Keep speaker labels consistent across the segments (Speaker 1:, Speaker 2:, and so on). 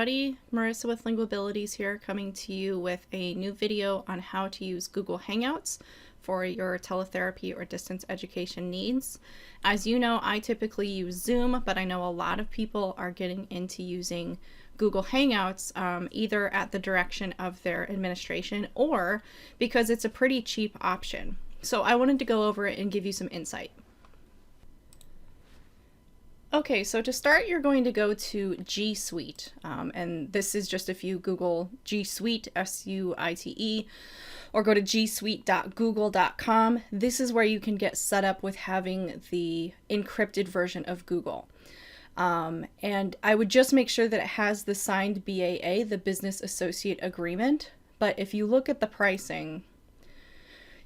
Speaker 1: everybody, Marissa with Lingual Abilities here, coming to you with a new video on how to use Google Hangouts for your teletherapy or distance education needs. As you know, I typically use Zoom, but I know a lot of people are getting into using Google Hangouts either at the direction of their administration or because it's a pretty cheap option. So I wanted to go over it and give you some insight. Okay, so to start, you're going to go to G Suite, and this is just if you Google G Suite, S-U-I-T-E, or go to gsuite.google.com. This is where you can get set up with having the encrypted version of Google. And I would just make sure that it has the signed BAA, the Business Associate Agreement. But if you look at the pricing,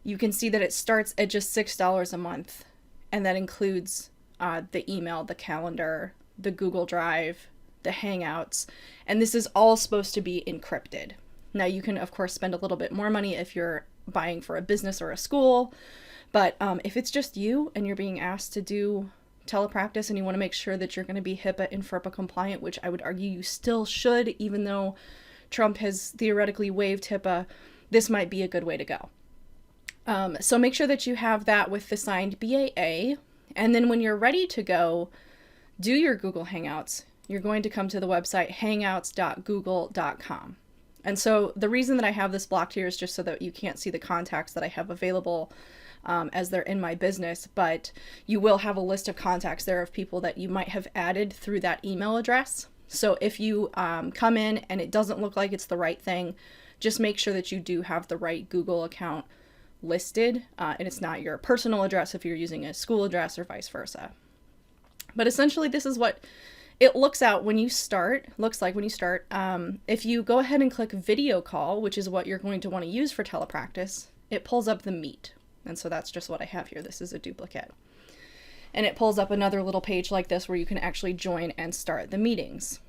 Speaker 1: you can see that it starts at just $6 a month, and that includes the email, the calendar, the Google Drive, the Hangouts, and this is all supposed to be encrypted. Now you can of course spend a little bit more money if you're buying for a business or a school, but if it's just you and you're being asked to do telepractice and you want to make sure that you're going to be HIPAA and FERPA compliant, which I would argue you still should, even though Trump has theoretically waived HIPAA, this might be a good way to go. So make sure that you have that with the signed BAA. And then when you're ready to go do your Google Hangouts, you're going to come to the website hangouts.google.com. And so the reason that I have this blocked here is just so that you can't see the contacts that I have available as they're in my business, but you will have a list of contacts there of people that you might have added through that email address. So if you come in and it doesn't look like it's the right thing, just make sure that you do have the right Google account listed, and it's not your personal address if you're using a school address or vice versa. But essentially this is what it looks like when you start. If you go ahead and click video call, which is what you're going to want to use for telepractice, it pulls up the Meet. And so that's just what I have here. This is a duplicate. And it pulls up another little page like this where you can actually join and start the meetings.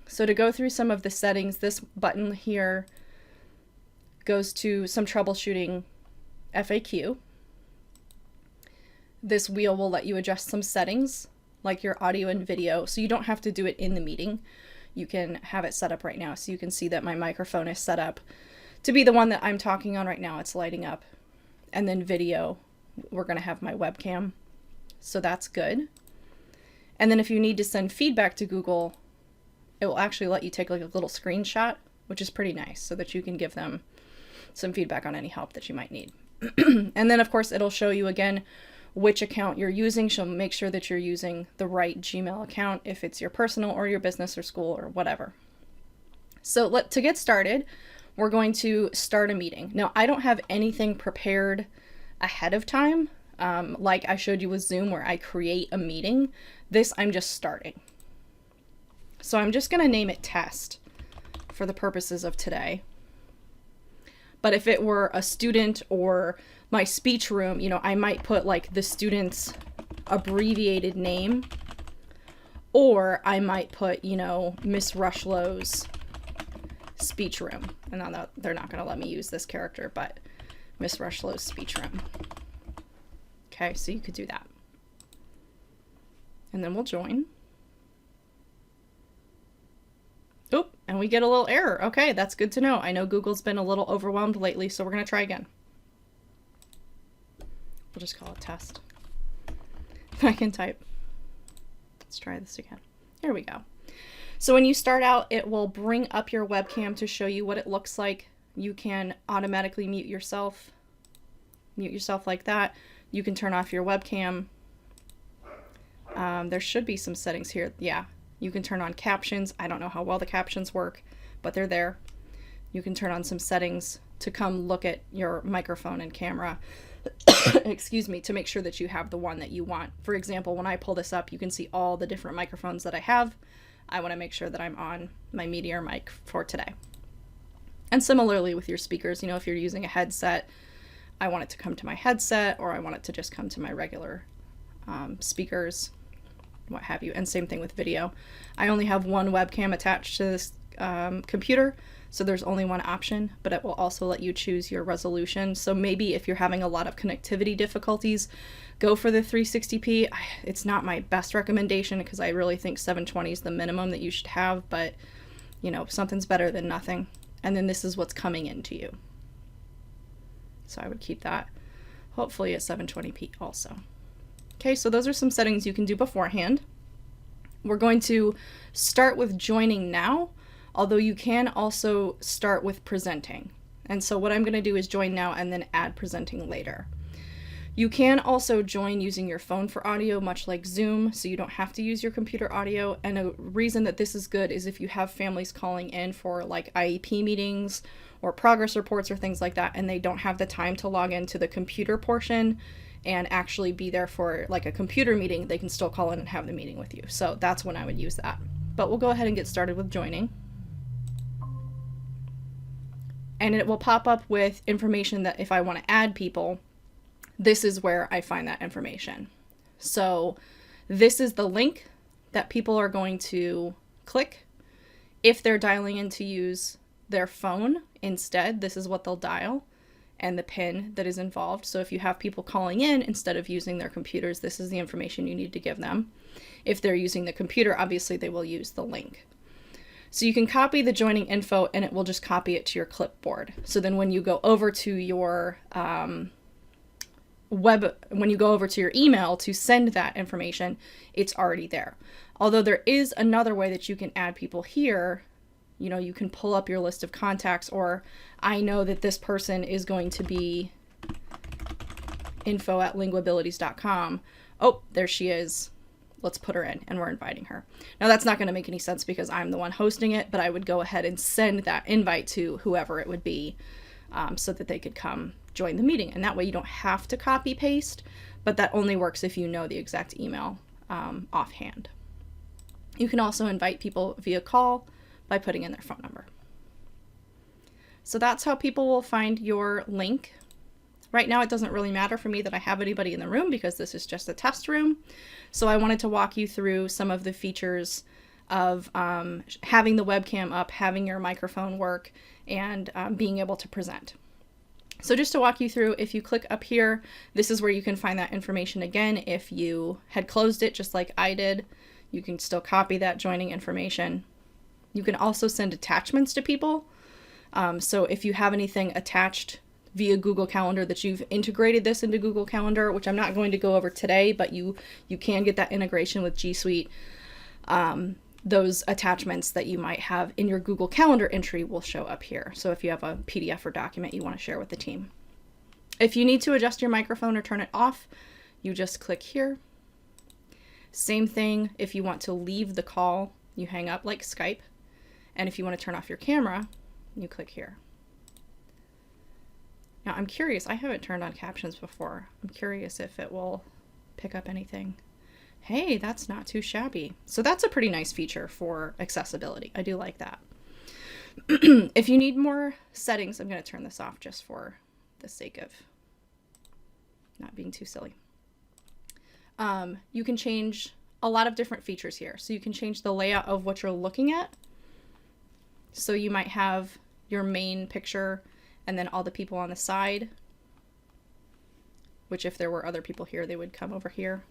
Speaker 1: So to go through some of the settings, this button here goes to some troubleshooting FAQ. This wheel will let you adjust some settings like your audio and video, so you don't have to do it in the meeting. You can have it set up right now, so you can see that my microphone is set up to be the one that I'm talking on right now. It's lighting up. And then video, we're going to have my webcam, so that's good. And then if you need to send feedback to Google, it will actually let you take like a little screenshot, which is pretty nice, so that you can give them some feedback on any help that you might need. And then of course it'll show you again which account you're using. She'll make sure that you're using the right Gmail account if it's your personal or your business or school or whatever. So to get started, we're going to start a meeting. Now I don't have anything prepared ahead of time like I showed you with Zoom where I create a meeting. This I'm just starting. So I'm just going to name it test for the purposes of today. But if it were a student or my speech room, I might put like the student's abbreviated name, or I might put, Miss Rushlow's speech room. And now they're not going to let me use this character, but Miss Rushlow's speech room. Okay, so you could do that. And then we'll join. Oop, and we get a little error. Okay, that's good to know. I know Google's been a little overwhelmed lately, so we're going to try again. We'll just call it test. I can type. Let's try this again. There we go. So when you start out, it will bring up your webcam to show you what it looks like. You can automatically mute yourself like that. You can turn off your webcam. There should be some settings here. Yeah. You can turn on captions. I don't know how well the captions work, but they're there. You can turn on some settings to come look at your microphone and camera, excuse me, to make sure that you have the one that you want. For example, when I pull this up, you can see all the different microphones that I have. I want to make sure that I'm on my Meteor mic for today. And similarly with your speakers, if you're using a headset, I want it to come to my headset, or I want it to just come to my regular speakers, what have you. And same thing with video. I only have one webcam attached to this computer, so there's only one option, but it will also let you choose your resolution. So maybe if you're having a lot of connectivity difficulties, go for the 360p. It's not my best recommendation because I really think 720 is the minimum that you should have, but something's better than nothing. And then this is what's coming into you. So I would keep that hopefully at 720p also. Okay, so those are some settings you can do beforehand. We're going to start with joining now, although you can also start with presenting. And so what I'm going to do is join now and then add presenting later. You can also join using your phone for audio, much like Zoom, so you don't have to use your computer audio. And a reason that this is good is if you have families calling in for like IEP meetings or progress reports or things like that, and they don't have the time to log into the computer portion and actually be there for like a computer meeting, they can still call in and have the meeting with you. So that's when I would use that. But we'll go ahead and get started with joining. And it will pop up with information that if I want to add people, this is where I find that information. So this is the link that people are going to click. If they're dialing in to use their phone instead, this is what they'll dial and the PIN that is involved. So if you have people calling in instead of using their computers, this is the information you need to give them. If they're using the computer, obviously they will use the link. So you can copy the joining info and it will just copy it to your clipboard. So then when you go over to your when you go over to your email to send that information, it's already there. Although there is another way that you can add people here. You can pull up your list of contacts, or I know that this person is going to be info@linguabilities.com. Oh, there she is. Let's put her in, and we're inviting her. Now that's not going to make any sense because I'm the one hosting it, but I would go ahead and send that invite to whoever it would be so that they could come join the meeting. And that way you don't have to copy paste, but that only works if you know the exact email offhand. You can also invite people via call by putting in their phone number. So that's how people will find your link. Right now, it doesn't really matter for me that I have anybody in the room because this is just a test room. So I wanted to walk you through some of the features of having the webcam up, having your microphone work, and being able to present. So just to walk you through, if you click up here, this is where you can find that information again. If you had closed it just like I did, you can still copy that joining information. You can also send attachments to people. So if you have anything attached via Google Calendar that you've integrated this into Google Calendar, which I'm not going to go over today, but you can get that integration with G Suite. Those attachments that you might have in your Google Calendar entry will show up here. So if you have a PDF or document you want to share with the team. If you need to adjust your microphone or turn it off, you just click here. Same thing if you want to leave the call, you hang up like Skype. And if you want to turn off your camera, you click here. Now I'm curious, I haven't turned on captions before. I'm curious if it will pick up anything. Hey, that's not too shabby. So that's a pretty nice feature for accessibility. I do like that. If you need more settings, I'm going to turn this off just for the sake of not being too silly. You can change a lot of different features here. So you can change the layout of what you're looking at. So you might have your main picture and then all the people on the side, which if there were other people here, they would come over here.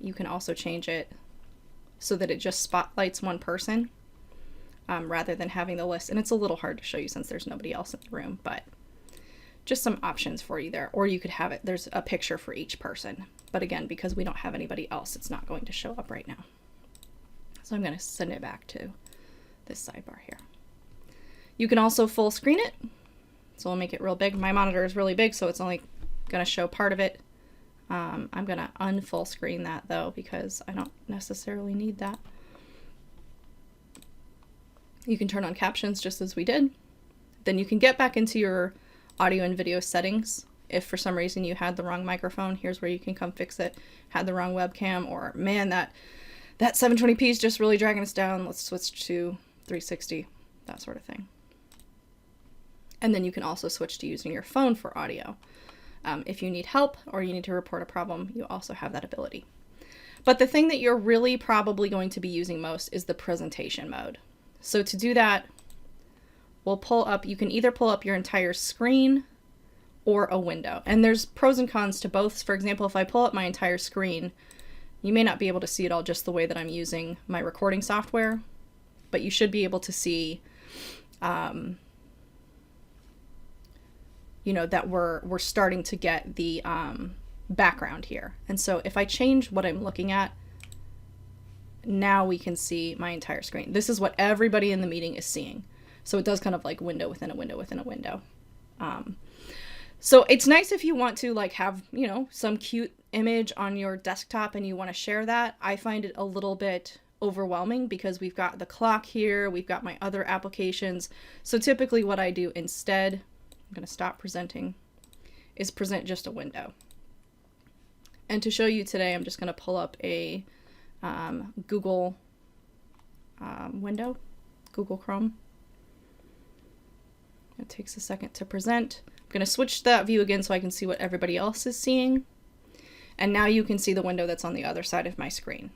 Speaker 1: You can also change it so that it just spotlights one person rather than having the list. And it's a little hard to show you since there's nobody else in the room, but just some options for you there. Or you could have it, there's a picture for each person. But again, because we don't have anybody else, it's not going to show up right now. So I'm going to send it back to this sidebar here. You can also full screen it. So we'll make it real big. My monitor is really big, so it's only going to show part of it. I'm going to unfull screen that though, because I don't necessarily need that. You can turn on captions just as we did. Then you can get back into your audio and video settings. If for some reason you had the wrong microphone, here's where you can come fix it. Had the wrong webcam, or man, that 720p is just really dragging us down. Let's switch to 360, that sort of thing. And then you can also switch to using your phone for audio. If you need help or you need to report a problem, you also have that ability. But the thing that you're really probably going to be using most is the presentation mode. So to do that, we'll pull up, you can either pull up your entire screen or a window. And there's pros and cons to both. For example, if I pull up my entire screen, you may not be able to see it all just the way that I'm using my recording software. but you should be able to see, that we're starting to get the background here. And so if I change what I'm looking at, now we can see my entire screen. This is what everybody in the meeting is seeing. So it does kind of like window within a window within a window. So it's nice if you want to like have, some cute image on your desktop and you want to share that. I find it a little bit overwhelming because we've got the clock here, we've got my other applications. So typically what I do instead, I'm going to stop presenting, is present just a window. And to show you today, I'm just going to pull up a Google window, Google Chrome. It takes a second to present. I'm going to switch that view again so I can see what everybody else is seeing. And now you can see the window that's on the other side of my screen.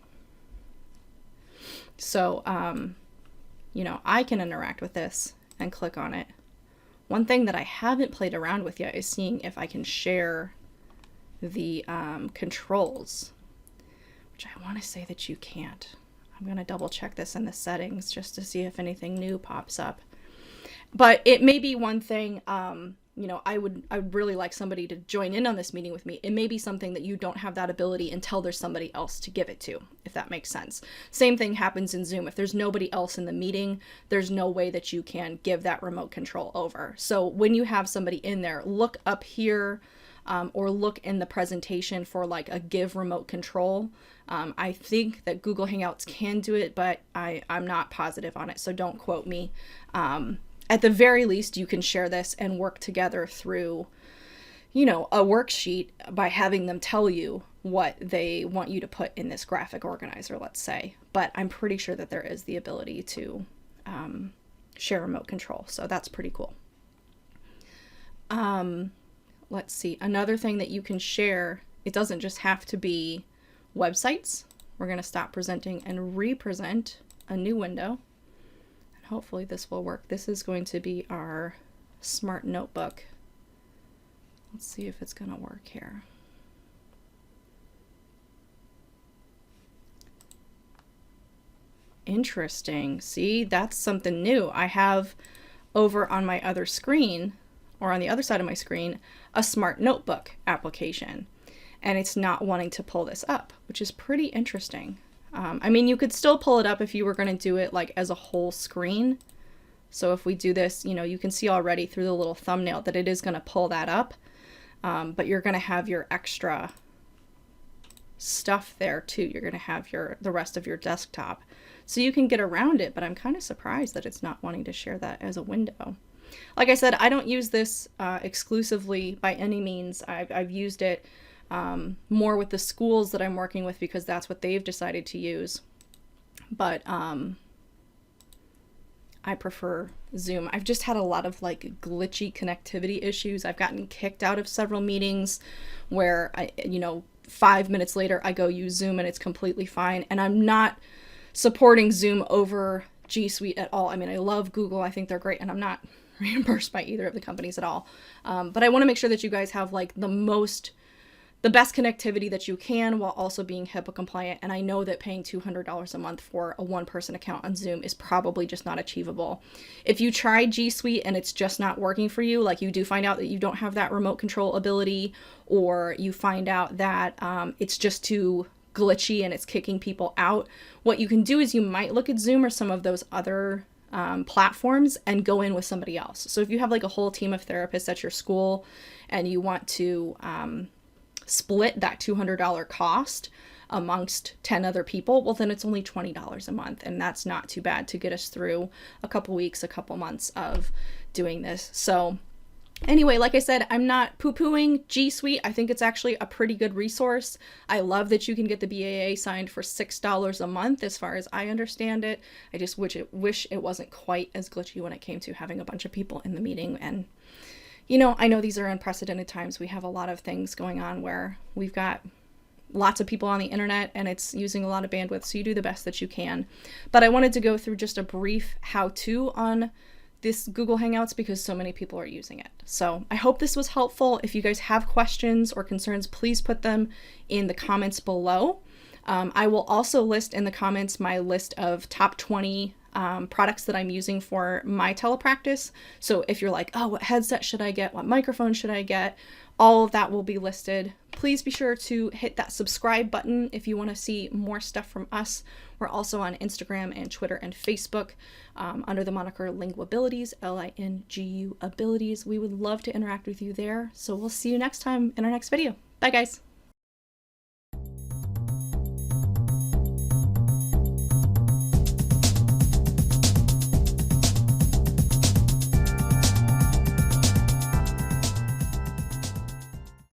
Speaker 1: So, I can interact with this and click on it. One thing that I haven't played around with yet is seeing if I can share the controls, which I want to say that you can't. I'm going to double check this in the settings just to see if anything new pops up. But it may be one thing, I would really like somebody to join in on this meeting with me. It may be something that you don't have that ability until there's somebody else to give it to, if that makes sense. Same thing happens in Zoom. If there's nobody else in the meeting, there's no way that you can give that remote control over. So when you have somebody in there, look up here or look in the presentation for like a give remote control. I think that Google Hangouts can do it, but I'm not positive on it, so don't quote me. At the very least, you can share this and work together through, a worksheet by having them tell you what they want you to put in this graphic organizer, let's say. But I'm pretty sure that there is the ability to share remote control, so that's pretty cool. Let's see. Another thing that you can share, it doesn't just have to be websites. We're going to stop presenting and re-present a new window. Hopefully this will work. This is going to be our smart notebook. Let's see if it's going to work here. Interesting. See, that's something new. I have over on my other screen, or on the other side of my screen, a smart notebook application. And it's not wanting to pull this up, which is pretty interesting. You could still pull it up if you were going to do it like as a whole screen. So if we do this, you can see already through the little thumbnail that it is going to pull that up. But you're going to have your extra stuff there too. You're going to have the rest of your desktop. So you can get around it, but I'm kind of surprised that it's not wanting to share that as a window. Like I said, I don't use this exclusively by any means. I've used it more with the schools that I'm working with because that's what they've decided to use. But I prefer Zoom. I've just had a lot of like glitchy connectivity issues. I've gotten kicked out of several meetings where 5 minutes later I go use Zoom and it's completely fine. And I'm not supporting Zoom over G Suite at all. I love Google. I think they're great, and I'm not reimbursed by either of the companies at all. But I want to make sure that you guys have like the best connectivity that you can while also being HIPAA compliant. And I know that paying $200 a month for a one-person account on Zoom is probably just not achievable. If you try G Suite and it's just not working for you, like you do find out that you don't have that remote control ability, or you find out that it's just too glitchy and it's kicking people out, what you can do is you might look at Zoom or some of those other platforms and go in with somebody else. So if you have like a whole team of therapists at your school and you want to split that $200 cost amongst 10 other people, well, then it's only $20 a month. And that's not too bad to get us through a couple weeks, a couple months of doing this. So anyway, like I said, I'm not poo-pooing G Suite. I think it's actually a pretty good resource. I love that you can get the BAA signed for $6 a month, as far as I understand it. I just wish it wasn't quite as glitchy when it came to having a bunch of people in the meeting. And I know these are unprecedented times. We have a lot of things going on where we've got lots of people on the internet and it's using a lot of bandwidth, so you do the best that you can. But I wanted to go through just a brief how-to on this Google Hangouts because so many people are using it. So I hope this was helpful. If you guys have questions or concerns, please put them in the comments below. I will also list in the comments my list of top 20 products that I'm using for my telepractice. So if you're like, oh, what headset should I get? What microphone should I get? All of that will be listed. Please be sure to hit that subscribe button if you want to see more stuff from us. We're also on Instagram and Twitter and Facebook under the moniker Linguabilities, Lingu Abilities. We would love to interact with you there. So we'll see you next time in our next video. Bye, guys.